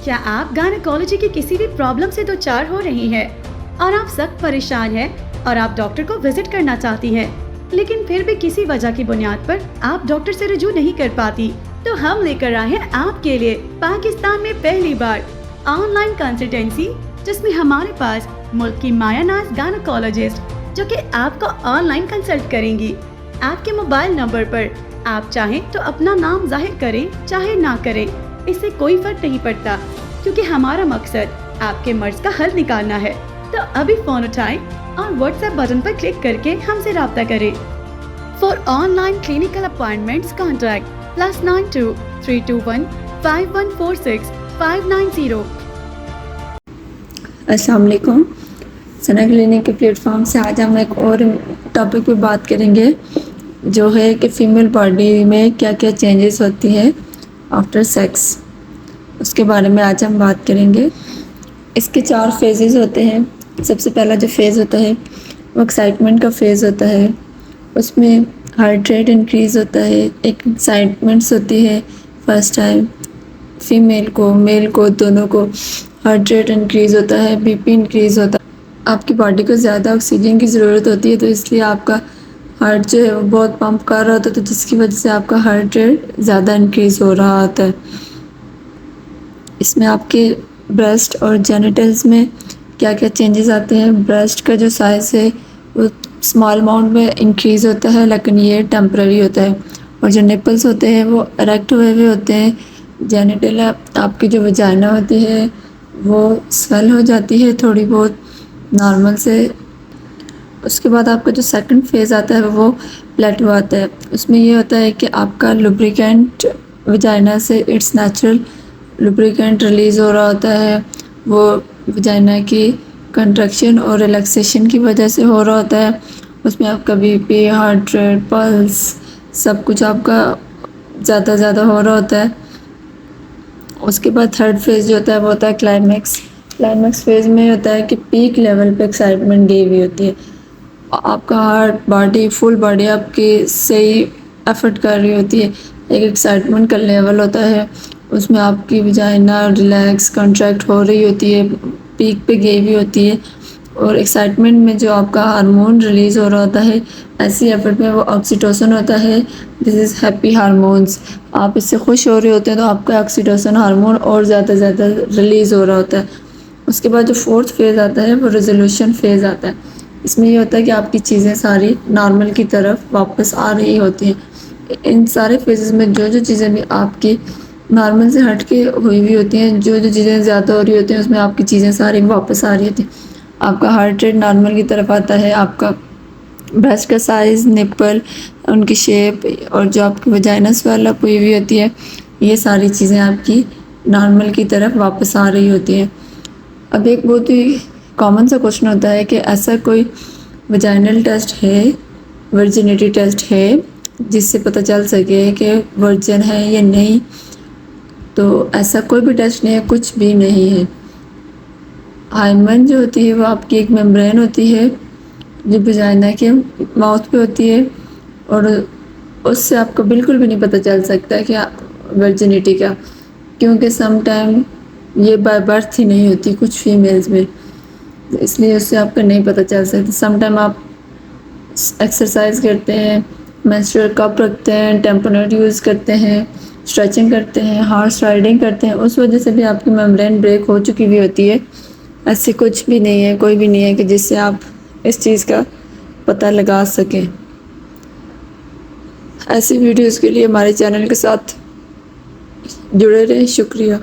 क्या आप गायनेकोलॉजी की किसी भी प्रॉब्लम से दोचार हो रही हैं और आप सख्त परेशान हैं और आप डॉक्टर को विजिट करना चाहती हैं, लेकिन फिर भी किसी वजह की बुनियाद पर आप डॉक्टर से रुजू नहीं कर पाती, तो हम लेकर आए हैं आपके लिए पाकिस्तान में पहली बार ऑनलाइन कंसल्टेंसी, जिसमें हमारे पास मुल्क की मायानाज गायनेकोलॉजिस्ट जो कि आपको ऑनलाइन कंसल्ट करेंगी। आपके मोबाइल नंबर पर आप चाहें तो अपना नाम जाहिर करें, चाहे ना करें, इससे कोई फर्क नहीं पड़ता, क्योंकि हमारा मकसद आपके मर्ज का हल निकालना है। तो अभी फोन उठाएं और व्हाट्सएप बटन पर क्लिक करके हमसे राब्ता करें। For online clinical appointments contact +92 321 5146 590। अस्सलाम वालेकुम। सना क्लिनिक के प्लेटफॉर्म से आज हम एक और टॉपिक पे बात करेंगे, जो है कि फ़ीमेल बॉडी में क्या क्या चेंजेस होती हैं आफ्टर सेक्स। उसके बारे में आज हम बात करेंगे। इसके 4 फेजेस होते हैं। सबसे पहला जो फेज़ होता है वो एक्साइटमेंट का फेज़ होता है। उसमें हार्ट रेट इंक्रीज़ होता है, एक एक्साइटमेंट्स होती है फर्स्ट टाइम। फीमेल को मेल को दोनों को हार्ट रेट इंक्रीज़ होता है, बीपी इंक्रीज़ होता है। आपकी बॉडी को ज़्यादा ऑक्सीजन की ज़रूरत होती है, तो इसलिए आपका हार्ट जो है वो बहुत पंप कर रहा होता है, तो जिसकी वजह से आपका हार्ट रेट ज़्यादा इंक्रीज़ हो रहा होता है। इसमें आपके ब्रेस्ट और जेनिटल्स में क्या क्या चेंजेस आते हैं। ब्रेस्ट का जो साइज़ है वो स्मॉल अमाउंट में इंक्रीज़ होता है, लेकिन ये टेम्पररी होता है। और जो निपल्स होते हैं वो इरेक्ट हुए हुए होते हैं। जेनिटल आपकी जो वजाइना होती है वो स्वेल हो जाती है थोड़ी बहुत नॉर्मल से। उसके बाद आपका जो सेकंड फेज़ आता है वो प्लेटो आता है। उसमें ये होता है कि आपका लुब्रिकेंट वजाइना से इट्स नेचुरल लुब्रिकेंट रिलीज़ हो रहा होता है। वो वजाइना की कंट्रैक्शन और रिलैक्सेशन की वजह से हो रहा होता है। उसमें आपका बीपी, हार्ट रेट, पल्स सब कुछ आपका ज़्यादा हो रहा होता है। उसके बाद थर्ड फेज़ जो होता है वो होता है क्लाइमैक्स। क्लाइमैक्स फेज़ में होता है कि पीक लेवल पे एक्साइटमेंट गई हुई होती है। आपका हार्ट बॉडी फुल बॉडी आपकी सही एफर्ट कर रही होती है। एक एक्साइटमेंट का लेवल होता है, उसमें आपकी वजाइना रिलैक्स कंट्रैक्ट हो रही होती है, पीक पे गई हुई होती है। और एक्साइटमेंट में जो आपका हार्मोन रिलीज़ हो रहा होता है, ऐसी एफर्ट में वो ऑक्सीटोसिन होता है। This is happy hormones. आप इससे खुश हो रहे होते हैं तो आपका ऑक्सीटोसिन हार्मोन और ज़्यादा रिलीज़ हो रहा होता है। उसके बाद जो फोर्थ फेज़ आता है वो रेजोल्यूशन फेज़ आता है। इसमें ये होता है कि आपकी चीज़ें सारी नॉर्मल की तरफ वापस आ रही होती हैं। इन सारे फेजेस में जो चीज़ें भी आपकी नॉर्मल से हट के हुई हुई होती हैं, जो चीज़ें ज़्यादा हो रही होती हैं, उसमें आपकी चीज़ें सारी वापस आ रही होती हैं। आपका हार्ट रेट नॉर्मल की तरफ आता है, आपका ब्रेस्ट का साइज़, निप्पल, उनकी शेप और जो आपकी वजाइना स्वेल अप हुई हुई होती है, ये सारी चीज़ें आपकी नॉर्मल की तरफ वापस आ रही होती हैं। अब एक बहुत ही कॉमन सा क्वेश्चन होता है कि ऐसा कोई वजाइनल टेस्ट है, वर्जिनिटी टेस्ट है, जिससे पता चल सके कि वर्जिन है या नहीं। तो ऐसा कोई भी टेस्ट नहीं है, कुछ भी नहीं है। हाइमन जो होती है वो आपकी एक मेम्ब्रेन होती है जो वजाइना के माउथ पे होती है, और उससे आपको बिल्कुल भी नहीं पता चल सकता कि वर्जिनिटी का, क्योंकि सम टाइम ये बाय बर्थ ही नहीं होती कुछ फीमेल्स में, इसलिए उससे आपको नहीं पता चल सकता। सम टाइम आप एक्सरसाइज करते हैं, मेंस्ट्रुअल कप रखते हैं, टेम्पोनेट यूज़ करते हैं, स्ट्रेचिंग करते हैं, हॉर्स राइडिंग करते हैं, उस वजह से भी आपकी मेम्ब्रेन ब्रेक हो चुकी हुई होती है। ऐसे कुछ भी नहीं है, कोई भी नहीं है कि जिससे आप इस चीज़ का पता लगा सकें। ऐसी वीडियोज़ के लिए हमारे चैनल के साथ जुड़े रहें। शुक्रिया।